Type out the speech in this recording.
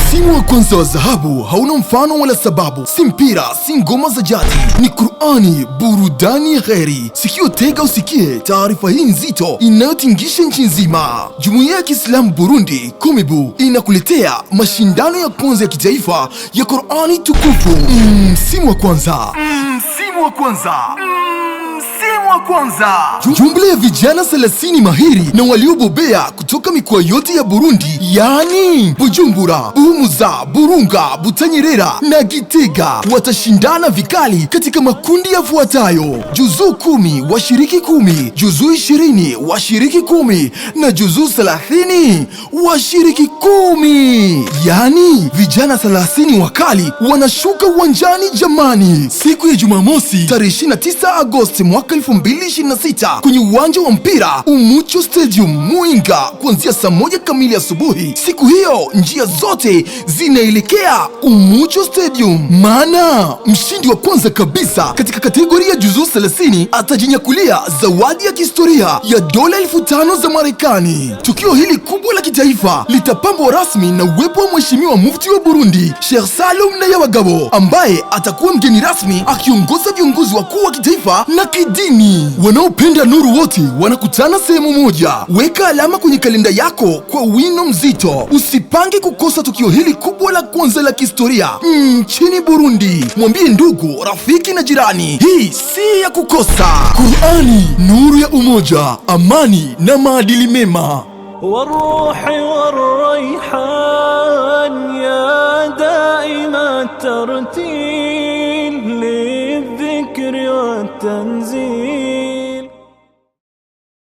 Msimu wa kwanza wa dhahabu hauna mfano wala sababu, si mpira, si ngoma za jadi, ni Qur'ani, burudani ya kheri. Sikio tega usikie taarifa hii nzito inayotingisha nchi nzima. Jumuiya ya Kiislamu Burundi Komibu inakuletea mashindano ya kwanza ya kitaifa ya Qur'ani tukufu. Msimu wa kwanza. Jumla ya vijana 30 mahiri na waliobobea kutoka mikoa yote ya Burundi, yani Bujumbura, Buhumuza, Burunga, Butanyerera na Gitega watashindana vikali katika makundi yafuatayo: juzuu 10 washiriki 10, juzuu 20 washiriki 10 na juzuu 30 washiriki 10. Yani vijana 30 wakali wanashuka uwanjani jamani, siku ya Jumamosi tarehe 29 Agosti mwaka 2026 kwenye uwanja wa mpira Umucho Stadium Muinga kuanzia saa 1 kamili asubuhi. Siku hiyo njia zote zinaelekea Umucho Stadium, maana mshindi wa kwanza kabisa katika kategoria juzuu 30 atajinyakulia zawadi ya kihistoria ya dola 5,000 za Marekani. Tukio hili kubwa la kitaifa litapambwa rasmi na uwepo wa Mheshimiwa Mufti wa Burundi Sheikh Salum Nayabagabo, ambaye atakuwa mgeni rasmi akiongoza viongozi wakuu wa kitaifa na kidini. Wanaopenda nuru wote wanakutana sehemu moja. Weka alama kwenye kalenda yako kwa wino mzito. Usipange kukosa tukio hili kubwa la kwanza la kihistoria nchini Burundi. Mwambie ndugu, rafiki na jirani, hii si ya kukosa. Qur'ani, nuru ya umoja, amani na maadili mema. والروح والريحان يا دائم الترتيل للذكر والتنزيل.